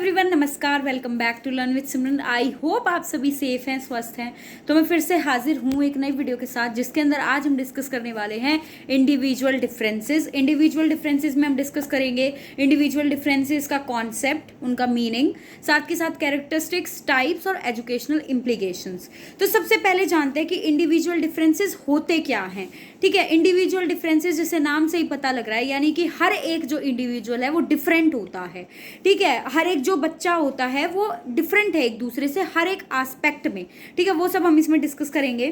Everyone, नमस्कार। Welcome back to learn with Simran. I hope आप सभी सेफ हैं, स्वस्थ हैं। तो मैं फिर से हाजिर हूँ एक नई वीडियो के साथ, जिसके अंदर आज हम डिस्कस करने वाले हैं इंडिविजुअल डिफरेंसेस। इंडिविजुअल डिफरेंसेस में हम डिस्कस करेंगे इंडिविजुअल डिफरेंसेस का कॉन्सेप्ट, उनका मीनिंग, साथ के साथ कैरेक्टरिस्टिक्स, टाइप्स और एजुकेशनल इम्प्लीकेशंस। तो सबसे पहले जानते हैं कि इंडिविजुअल डिफरेंसेस होते क्या हैं। ठीक है, इंडिविजुअल डिफरेंसेस जैसे नाम से ही पता लग रहा है, यानी कि हर एक जो इंडिविजुअल है वो डिफरेंट होता है। ठीक है, हर एक जो बच्चा होता है वो डिफरेंट है एक दूसरे से हर एक एस्पेक्ट में। ठीक है, वो सब हम इसमें डिस्कस करेंगे।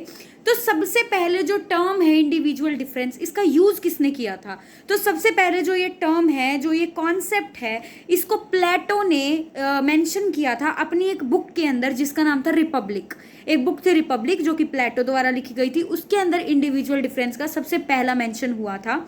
तो सबसे पहले जो टर्म है इंडिविजुअल डिफरेंस, इसका यूज किसने किया था? तो सबसे पहले जो ये टर्म है, जो ये कॉन्सेप्ट है, इसको प्लेटो ने मेंशन किया था अपनी एक बुक के अंदर, जिसका नाम था रिपब्लिक। एक बुक थी रिपब्लिक, जो कि प्लेटो द्वारा लिखी गई थी। उसके अंदर इंडिविजुअल डिफरेंस का सबसे पहला मेंशन हुआ था।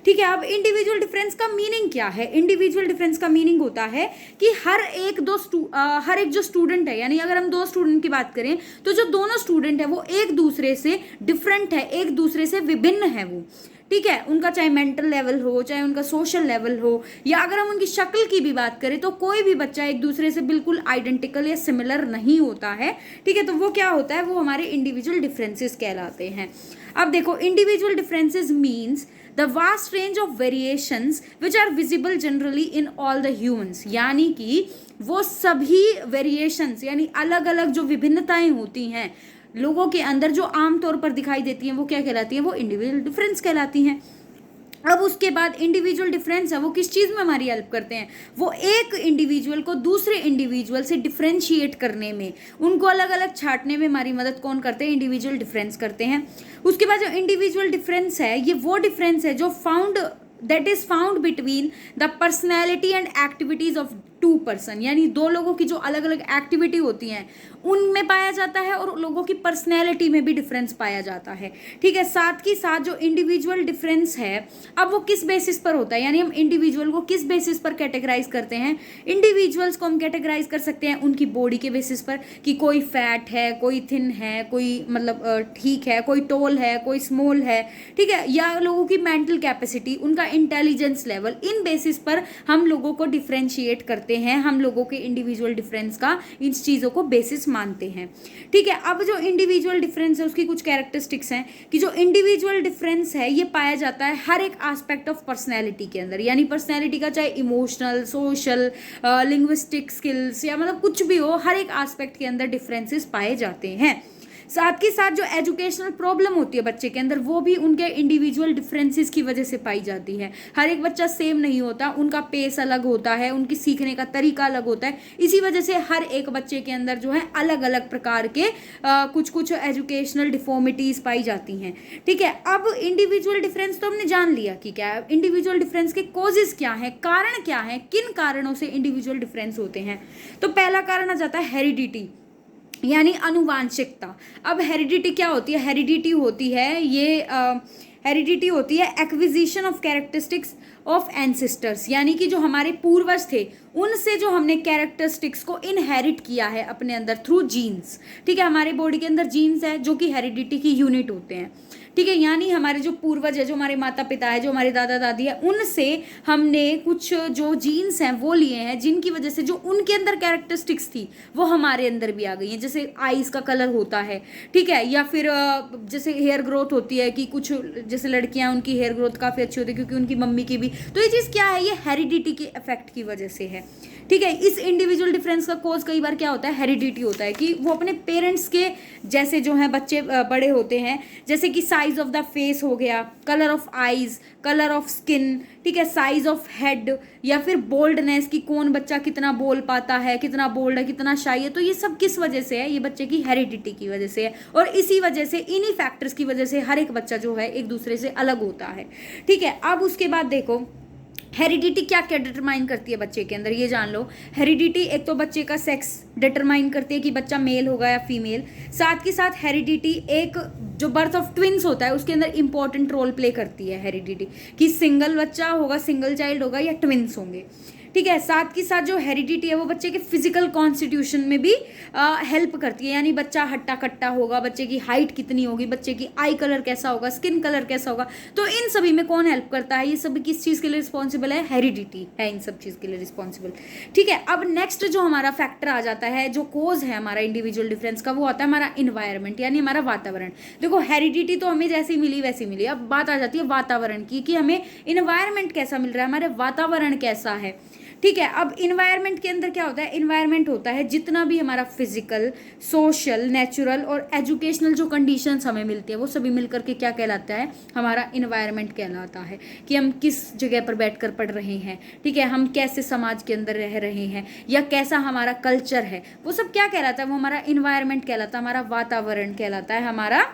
ठीक है, अब इंडिविजुअल डिफरेंस का मीनिंग क्या है? इंडिविजुअल डिफरेंस का मीनिंग होता है कि हर एक जो स्टूडेंट है, यानी अगर हम दो स्टूडेंट की बात करें तो जो दोनों स्टूडेंट है वो एक दूसरे से डिफरेंट है, एक दूसरे से विभिन्न है वो। ठीक है, उनका चाहे मेंटल लेवल हो, चाहे उनका सोशल लेवल हो, या अगर हम उनकी शक्ल की भी बात करें तो कोई भी बच्चा एक दूसरे से बिल्कुल आइडेंटिकल या सिमिलर नहीं होता है। ठीक है, तो वो क्या होता है? वो हमारे इंडिविजुअल डिफरेंसेस कहलाते हैं। अब देखो, individual differences means the vast range of variations which are visible generally in all the humans, यानी कि वो सभी वेरिएशंस, यानी अलग अलग जो विभिन्नताएं होती हैं लोगों के अंदर, जो आमतौर पर दिखाई देती हैं, वो क्या कहलाती हैं? वो इंडिविजुअल डिफरेंस कहलाती हैं। अब उसके बाद इंडिविजुअल डिफरेंस है वो किस चीज़ में हमारी हेल्प करते हैं? वो एक इंडिविजुअल को दूसरे इंडिविजुअल से डिफरेंशिएट करने में, उनको अलग अलग छांटने में हमारी मदद कौन करते हैं? इंडिविजुअल डिफरेंस करते हैं। उसके बाद जो इंडिविजुअल डिफरेंस है, ये वो डिफरेंस है जो that is found between the personality and activities of two person, यानी दो लोगों की जो अलग अलग एक्टिविटी होती हैं उनमें पाया जाता है, और लोगों की पर्सनैलिटी में भी डिफरेंस पाया जाता है। ठीक है, साथ ही साथ जो इंडिविजुअल डिफरेंस है, अब वो किस बेसिस पर होता है, यानी हम इंडिविजुअल को किस बेसिस पर कैटेगराइज करते हैं? इंडिविजुअल्स को हम कैटेगराइज कर सकते हैं उनकी बॉडी के बेसिस पर, कि कोई फैट है, कोई थिन है, कोई मतलब ठीक है, कोई टॉल है, कोई स्मॉल है। ठीक है, या लोगों की मेंटल कैपेसिटी, उनका इंटेलिजेंस लेवल, इन बेसिस पर हम लोगों को डिफरेंशिएट करते हैं। हम लोगों के इंडिविजुअल डिफरेंस का इन चीज़ों को बेसिस मानते हैं। ठीक है, अब जो इंडिविजुअल डिफरेंस है उसकी कुछ कैरेक्टरिस्टिक्स हैं कि जो इंडिविजुअल डिफरेंस है ये पाया जाता है हर एक एस्पेक्ट ऑफ पर्सनैलिटी के अंदर, यानी पर्सनैलिटी का चाहे इमोशनल, सोशल, लिंग्विस्टिक स्किल्स या मतलब कुछ भी हो, हर एक एस्पेक्ट के अंदर डिफरेंसेस पाए जाते हैं। साथ ही साथ जो एजुकेशनल प्रॉब्लम होती है बच्चे के अंदर, वो भी उनके इंडिविजुअल डिफरेंसेस की वजह से पाई जाती है। हर एक बच्चा सेम नहीं होता, उनका पेस अलग होता है, उनकी सीखने का तरीका अलग होता है। इसी वजह से हर एक बच्चे के अंदर जो है अलग अलग प्रकार के कुछ कुछ एजुकेशनल डिफॉर्मिटीज पाई जाती हैं। ठीक है, अब इंडिविजुअल डिफरेंस तो हमने जान लिया कि क्या है। इंडिविजुअल डिफरेंस के कॉजेज क्या है, कारण क्या है, किन कारणों से इंडिविजुअल डिफरेंस होते हैं? तो पहला कारण आ जाता है हेरिडिटी, यानी अनुवांशिकता। अब हेरिडिटी क्या होती है? हेरिडिटी होती है acquisition of characteristics of ancestors, यानी कि जो हमारे पूर्वज थे उनसे जो हमने कैरेक्टरिस्टिक्स को इनहेरिट किया है अपने अंदर थ्रू जीन्स। ठीक है, हमारे बॉडी के अंदर जीन्स है जो कि हेरिडिटी की यूनिट होते हैं। ठीक है, यानी हमारे जो पूर्वज है, जो हमारे माता पिता है, जो हमारे दादा दादी है, उनसे हमने कुछ जो जीन्स हैं वो लिए हैं, जिनकी वजह से जो उनके अंदर कैरेक्टरिस्टिक्स थी वो हमारे अंदर भी आ गई हैं। जैसे आईज का कलर होता है, ठीक है, या फिर जैसे हेयर ग्रोथ होती है कि कुछ जैसे लड़कियां, उनकी हेयर ग्रोथ काफ़ी अच्छी होती है क्योंकि उनकी मम्मी की भी। तो ये चीज़ क्या है? ये हेरिडिटी के इफेक्ट की वजह से है। ठीक है, इस इंडिविजुअल डिफरेंस का कॉज कई बार क्या होता है? हेरिडिटी होता है, कि वो अपने पेरेंट्स के जैसे जो है बच्चे बड़े होते हैं, जैसे कि साइज ऑफ द फेस हो गया, colour of eyes, colour of skin, ठीक है, साइज ऑफ हेड, या फिर बोल्डनेस, कि कौन बच्चा कितना बोल पाता है, कितना बोल्ड है, कितना शाई है। तो ये सब किस वजह से है? ये बच्चे की हेरिडिटी की वजह से है, और इसी वजह से, इन्हीं फैक्टर्स की वजह से हर एक बच्चा जो है एक दूसरे से अलग होता है। ठीक है, अब उसके बाद देखो हेरिडिटी क्या क्या डिटरमाइन करती है बच्चे के अंदर, ये जान लो। हेरिडिटी एक तो बच्चे का सेक्स डिटरमाइन करती है कि बच्चा मेल होगा या फीमेल। साथ के साथ हेरिडिटी एक जो बर्थ ऑफ ट्विंस होता है उसके अंदर इंपॉर्टेंट रोल प्ले करती है हेरिडिटी, कि सिंगल बच्चा होगा, सिंगल चाइल्ड होगा या ट्विंस होंगे। ठीक है। साथ के साथ जो हेरिडिटी है वो बच्चे के फिजिकल कॉन्स्टिट्यूशन में भी हेल्प करती है, यानी बच्चा हट्टा कट्टा होगा, बच्चे की हाइट कितनी होगी, बच्चे की आई कलर कैसा होगा, स्किन कलर कैसा होगा, तो इन सभी में कौन हेल्प करता है, ये सब किस चीज़ के लिए रिस्पॉन्सिबल है, हेरिडिटी है इन सब चीज़ के लिए रिस्पॉन्सिबल। ठीक है। अब नेक्स्ट जो हमारा फैक्टर आ जाता है, जो कोज है हमारा इंडिविजुअल डिफरेंस का, वो आता है हमारा इन्वायरमेंट, यानी हमारा वातावरण। देखो हेरिडिटी तो हमें जैसी मिली वैसी मिली, अब बात आ जाती है वातावरण की, कि हमें इन्वायरमेंट कैसा मिल रहा है, हमारे वातावरण कैसा है। ठीक है। अब इन्वायरमेंट के अंदर क्या होता है, इन्वायरमेंट होता है जितना भी हमारा फिजिकल, सोशल, नेचुरल और एजुकेशनल जो कंडीशंस हमें मिलती है, वो सभी मिलकर के क्या कहलाता है, हमारा इन्वायरमेंट कहलाता है। कि हम किस जगह पर बैठकर पढ़ रहे हैं, ठीक है, हम कैसे समाज के अंदर रह रहे हैं, या कैसा हमारा कल्चर है, वो सब क्या कहलाता है, वो हमारा इन्वायरमेंट कहलाता है, हमारा वातावरण कहलाता है, हमारा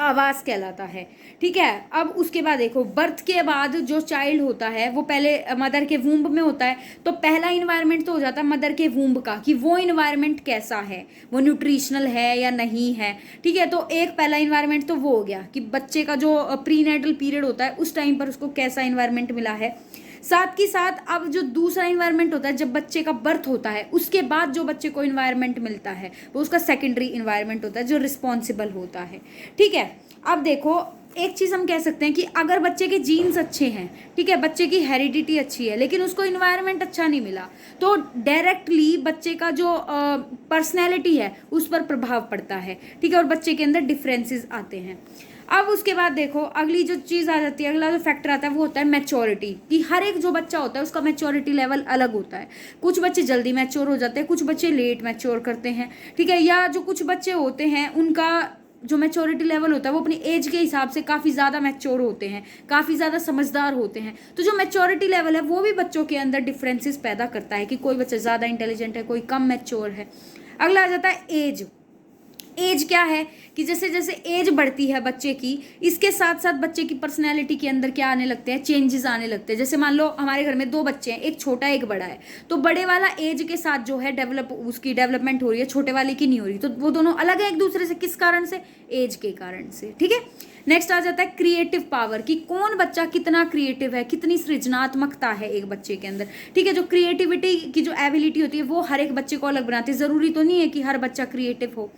आवास कहलाता है। ठीक है। अब उसके बाद देखो, बर्थ के बाद जो चाइल्ड होता है वो पहले मदर के वूम्ब में होता है, तो पहला इन्वायरमेंट तो हो जाता है मदर के वूम्ब का, कि वो इन्वायरमेंट कैसा है, वो न्यूट्रिशनल है या नहीं है। ठीक है। तो एक पहला इन्वायरमेंट तो वो हो गया कि बच्चे का जो प्रीनेटल पीरियड होता है उस टाइम पर उसको कैसा इन्वायरमेंट मिला है। साथ ही साथ अब जो दूसरा इन्वायरमेंट होता है, जब बच्चे का बर्थ होता है उसके बाद जो बच्चे को इन्वायरमेंट मिलता है वो उसका सेकेंडरी इन्वायरमेंट होता है, जो रिस्पॉन्सिबल होता है। ठीक है। अब देखो, एक चीज़ हम कह सकते हैं कि अगर बच्चे के जीन्स अच्छे हैं, ठीक है, बच्चे की हेरिडिटी अच्छी है, लेकिन उसको इन्वायरमेंट अच्छा नहीं मिला, तो डायरेक्टली बच्चे का जो पर्सनैलिटी है उस पर प्रभाव पड़ता है। ठीक है। और बच्चे के अंदर डिफरेंसेस आते हैं। अब उसके बाद देखो, अगली जो चीज़ आ जाती है, अगला जो फैक्टर आता है वो होता है मैच्योरिटी, कि हर एक जो बच्चा होता है उसका मैच्योरिटी लेवल अलग होता है। कुछ बच्चे जल्दी मैच्योर हो जाते हैं, कुछ बच्चे लेट मैच्योर करते हैं। ठीक है। या जो कुछ बच्चे होते हैं उनका जो मैच्योरिटी लेवल होता है वो अपनी एज के हिसाब से काफ़ी ज़्यादा मैच्योर होते हैं, काफ़ी ज़्यादा समझदार होते हैं। तो जो मैच्योरिटी लेवल है वो भी बच्चों के अंदर डिफरेंसेस पैदा करता है, कि कोई बच्चा ज़्यादा इंटेलिजेंट है, कोई कम मैच्योर है। अगला आ जाता है एज। एज क्या है, कि जैसे जैसे एज बढ़ती है बच्चे की, इसके साथ साथ बच्चे की पर्सनैलिटी के अंदर क्या आने लगते हैं, चेंजेस आने लगते हैं। जैसे मान लो हमारे घर में दो बच्चे हैं, एक छोटा एक बड़ा है, तो बड़े वाला एज के साथ जो है उसकी डेवलपमेंट हो रही है, छोटे वाले की नहीं हो रही, तो वो दोनों अलग है एक दूसरे से, किस कारण से, एज के कारण से। ठीक है। नेक्स्ट आ जाता है क्रिएटिव पावर, कि कौन बच्चा कितना क्रिएटिव है, कितनी सृजनात्मकता है एक बच्चे के अंदर। ठीक है। जो क्रिएटिविटी की जो एबिलिटी होती है वो हर एक बच्चे को अलग बनाती है, ज़रूरी तो नहीं है कि हर बच्चा क्रिएटिव हो।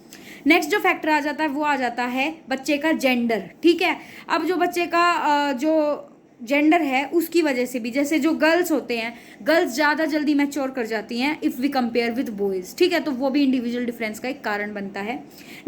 नेक्स्ट जो फैक्टर आ जाता है वो आ जाता है बच्चे का जेंडर। ठीक है। अब जो बच्चे का जो जेंडर है उसकी वजह से भी, जैसे जो गर्ल्स होते हैं, गर्ल्स ज़्यादा जल्दी मैच्योर कर जाती हैं if we compare with boys. ठीक है। तो वो भी इंडिविजुअल डिफरेंस का एक कारण बनता है।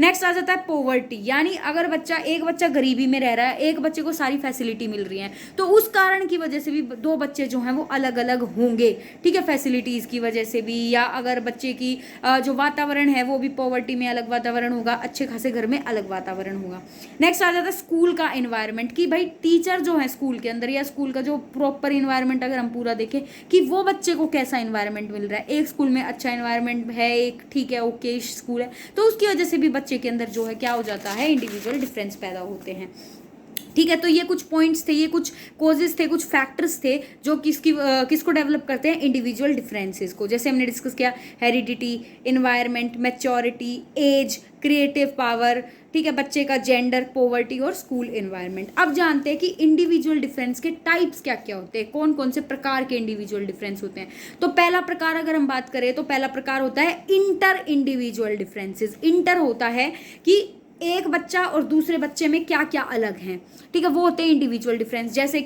नेक्स्ट आ जाता है पॉवर्टी, यानी अगर एक बच्चा गरीबी में रह रहा है, एक बच्चे को सारी फैसिलिटी मिल रही है, तो उस कारण की वजह से भी दो बच्चे जो हैं वो अलग अलग होंगे। ठीक है। फैसिलिटीज़ की वजह से भी, या अगर बच्चे की जो वातावरण है वो भी पॉवर्टी में अलग वातावरण होगा, अच्छे खासे घर में अलग वातावरण होगा। नेक्स्ट आ जाता है स्कूल का इन्वायरमेंट, कि भाई टीचर जो है स्कूल के अंदर, या स्कूल का जो प्रॉपर इन्वायरमेंट अगर हम पूरा देखें कि वो बच्चे को कैसा इन्वायरमेंट मिल रहा है। एक स्कूल में अच्छा इन्वायरमेंट है, एक ठीक है ओके स्कूल है, तो उसकी वजह से भी बच्चे के अंदर जो है क्या हो जाता है, इंडिविजुअल डिफरेंस पैदा होते हैं। ठीक है। तो ये कुछ पॉइंट्स थे, ये कुछ कॉजेज थे, कुछ फैक्टर्स थे जो किसको डेवलप करते हैं, इंडिविजुअल डिफरेंसेस को। जैसे हमने डिस्कस किया, heredity, environment, maturity, age, creative power, ठीक है, बच्चे का जेंडर, पॉवर्टी और स्कूल इन्वायरमेंट। अब जानते हैं कि इंडिविजुअल डिफरेंस के टाइप्स क्या क्या होते हैं, कौन कौन से प्रकार के इंडिविजुअल डिफरेंस होते हैं। तो पहला प्रकार अगर हम बात करें तो पहला प्रकार होता है इंटर इंडिविजुअल डिफरेंसेस। इंटर होता है कि एक बच्चा और दूसरे बच्चे में क्या क्या अलग हैं। ठीक है। वो होते हैं इंडिविजुअल डिफरेंस। जैसे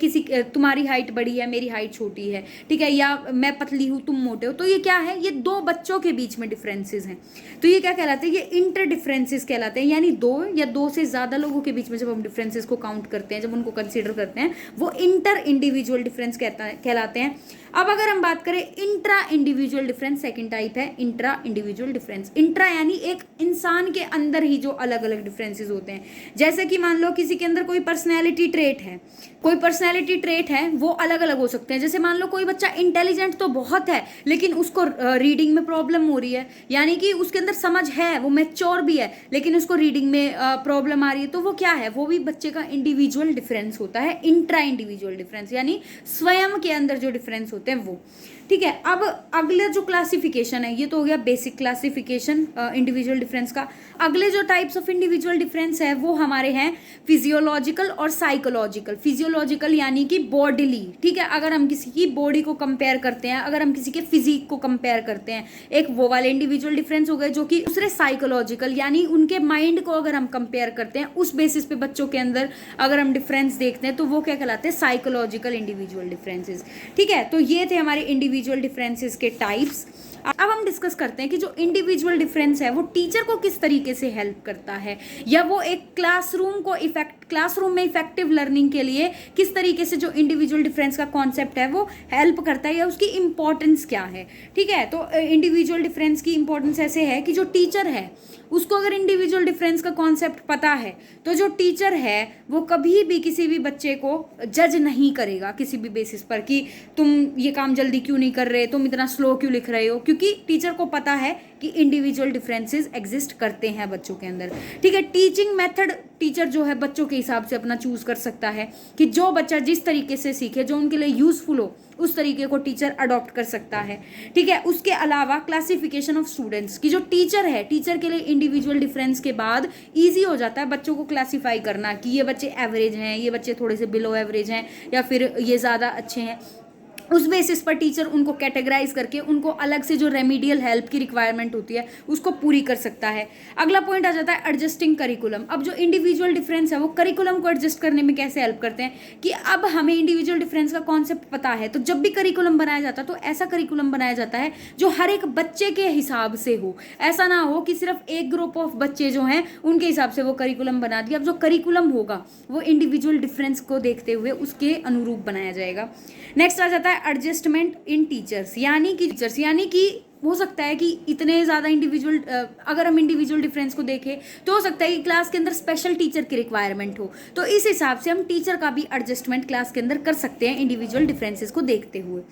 तुम्हारी हाइट बड़ी है, मेरी हाइट छोटी है, ठीक है, या मैं पतली हूँ तुम मोटे हो, तो ये क्या है, ये दो बच्चों के बीच में डिफरेंसेस हैं। तो ये क्या कहलाते हैं, ये इंटर डिफरेंसेस कहलाते हैं, यानी दो या दो से ज़्यादा लोगों के बीच में जब हम डिफरेंसेस को काउंट करते हैं, जब उनको कंसिडर करते हैं, वो इंटर इंडिविजुअल डिफरेंस कहलाते हैं। अब अगर हम बात करें intra individual difference, second type है इंट्रा इंडिविजुअल डिफरेंस। इंट्रा यानी एक इंसान के अंदर ही जो अलग अलग डिफरेंसेस होते हैं। जैसे कि मान लो किसी के अंदर कोई पर्सनैलिटी ट्रेट है, वो अलग अलग हो सकते हैं। जैसे मान लो कोई बच्चा इंटेलिजेंट तो बहुत है लेकिन उसको रीडिंग में प्रॉब्लम हो रही है, यानी कि उसके अंदर समझ है, वो मैच्योर भी है, लेकिन उसको रीडिंग में प्रॉब्लम आ रही है, तो वो क्या है, वो भी बच्चे का इंडिविजुअल डिफरेंस होता है, इंट्रा इंडिविजुअल डिफरेंस, यानी स्वयं के अंदर जो डिफरेंस होते हैं वो। ठीक है। अब अगला जो क्लासिफिकेशन है, ये तो हो गया बेसिक क्लासिफिकेशन इंडिविजुअल डिफरेंस का। अगले जो टाइप्स ऑफ इंडिविजुअल डिफरेंस है वो हमारे हैं फिजियोलॉजिकल और साइकोलॉजिकल। फिजियोलॉजिकल यानी कि बॉडीली, ठीक है, अगर हम किसी की बॉडी को कंपेयर करते हैं, अगर हम किसी के फिजिक को कंपेयर करते हैं, एक वो वाले इंडिविजुअल डिफरेंस हो गए। जो कि दूसरे साइकोलॉजिकल यानी उनके माइंड को अगर हम कंपेयर करते हैं, उस बेसिस पे बच्चों के अंदर अगर हम डिफरेंस देखते हैं तो वो क्या कहलाते हैं, साइकोलॉजिकल इंडिविजुअल डिफरेंसेस। ठीक है, तो ये थे हमारे इंडिविजुअल डिफरेंसेस के टाइप्स। अब हम डिस्कस करते हैं कि जो इंडिविजुअल डिफरेंस है वो टीचर को किस तरीके से हेल्प करता है, या वो एक क्लासरूम में इफेक्टिव लर्निंग के लिए किस तरीके से जो इंडिविजुअल डिफरेंस का कॉन्सेप्ट है वो हेल्प करता है, या उसकी इंपॉर्टेंस क्या है। ठीक है, तो इंडिविजुअल डिफरेंस की इंपॉर्टेंस ऐसे है कि जो टीचर है उसको अगर इंडिविजुअल डिफरेंस का कॉन्सेप्ट पता है तो जो टीचर है वो कभी भी किसी भी बच्चे को जज नहीं करेगा किसी भी बेसिस पर कि तुम ये काम जल्दी क्यों नहीं कर रहे, तुम इतना स्लो क्यों लिख रहे हो, क्योंकि टीचर को पता है कि इंडिविजुअल डिफरेंसेस एग्जिस्ट करते हैं बच्चों के अंदर। ठीक है, टीचिंग मेथड टीचर जो है बच्चों के हिसाब से अपना चूज कर सकता है कि जो बच्चा जिस तरीके से सीखे, जो उनके लिए यूजफुल हो, उस तरीके को टीचर अडॉप्ट कर सकता है। ठीक है, उसके अलावा क्लासिफिकेशन ऑफ स्टूडेंट्स की जो टीचर है, टीचर के लिए इंडिविजुअल डिफरेंस के बाद इजी हो जाता है बच्चों को क्लासिफाई करना कि ये बच्चे एवरेज हैं, ये बच्चे थोड़े से बिलो एवरेज हैं, या फिर ये ज़्यादा अच्छे हैं। उस बेसिस पर टीचर उनको कैटेगराइज करके उनको अलग से जो रेमीडियल हेल्प की रिक्वायरमेंट होती है उसको पूरी कर सकता है। अगला पॉइंट आ जाता है एडजस्टिंग करिकुलम। अब जो इंडिविजुअल डिफरेंस है वो करिकुलम को एडजस्ट करने में कैसे हेल्प करते हैं कि अब हमें इंडिविजुअल डिफरेंस का कॉन्सेप्ट पता है, तो जब भी करिकुलम बनाया जाता है तो ऐसा करिकुलम बनाया जाता है जो हर एक बच्चे के हिसाब से हो। ऐसा ना हो कि सिर्फ एक ग्रुप ऑफ बच्चे जो हैं उनके हिसाब से वो करिकुलम बना दिया। अब जो करिकुलम होगा वो इंडिविजुअल डिफरेंस को देखते हुए उसके अनुरूप बनाया जाएगा। नेक्स्ट आ जाता है एडजस्टमेंट इन टीचर्स, यानी कि हो सकता है कि इतने ज़्यादा इंडिविजुअल, अगर हम इंडिविजुअल डिफरेंस को देखें तो हो सकता है कि क्लास के अंदर स्पेशल टीचर की रिक्वायरमेंट हो, तो इस हिसाब से हम टीचर का भी एडजस्टमेंट क्लास के अंदर कर सकते हैं इंडिविजुअल डिफरेंसेस को देखते हुए।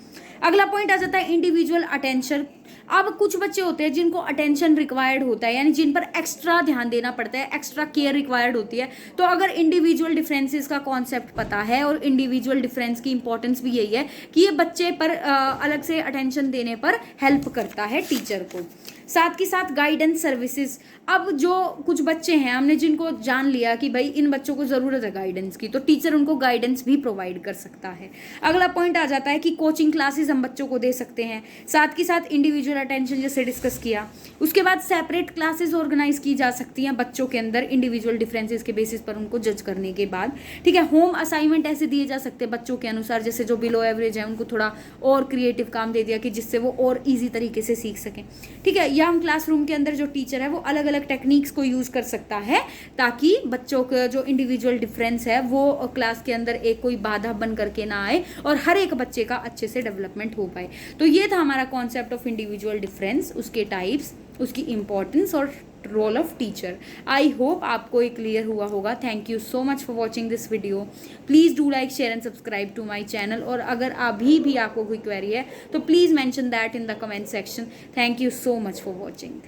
अगला पॉइंट आ जाता है इंडिविजुअल अटेंशन। अब कुछ बच्चे होते हैं जिनको अटेंशन रिक्वायर्ड होता है, यानी जिन पर एक्स्ट्रा ध्यान देना पड़ता है, एक्स्ट्रा केयर रिक्वायर्ड होती है। तो अगर इंडिविजुअल डिफरेंसेस का कॉन्सेप्ट पता है, और इंडिविजुअल डिफरेंस की इंपॉर्टेंस भी यही है कि ये बच्चे पर अलग से अटेंशन देने पर हेल्प करता है टीचर को। साथ के साथ गाइडेंस सर्विसेज। अब जो कुछ बच्चे हैं हमने जिनको जान लिया कि भाई इन बच्चों को ज़रूरत है गाइडेंस की, तो टीचर उनको गाइडेंस भी प्रोवाइड कर सकता है। अगला पॉइंट आ जाता है कि कोचिंग क्लासेस हम बच्चों को दे सकते हैं, साथ के साथ इंडिविजुअल अटेंशन जैसे डिस्कस किया। उसके बाद सेपरेट क्लासेस ऑर्गेनाइज की जा सकती हैं बच्चों के अंदर इंडिविजुअल डिफरेंसेस के बेसिस पर उनको जज करने के बाद। ठीक है, होम असाइनमेंट ऐसे दिए जा सकते हैं बच्चों के अनुसार, जैसे जो बिलो एवरेज है उनको थोड़ा और क्रिएटिव काम दे दिया कि जिससे वो और ईजी तरीके से सीख सकें। ठीक है, या हम क्लासरूम के अंदर जो टीचर है वो अलग अलग टेक्निक्स को यूज़ कर सकता है ताकि बच्चों का जो इंडिविजुअल डिफरेंस है वो क्लास के अंदर एक कोई बाधा बन करके ना आए और हर एक बच्चे का अच्छे से डेवलपमेंट हो पाए। तो ये था हमारा कॉन्सेप्ट ऑफ इंडिविजुअल डिफरेंस, उसके टाइप्स, उसकी इंपॉर्टेंस और role of teacher. I hope आपको ये क्लियर हुआ होगा। Thank you so much for watching this video. Please do like, share and subscribe to my channel. और अगर अभी भी आपको कोई क्वेरी है तो please mention that in the comment section. Thank you so much for watching.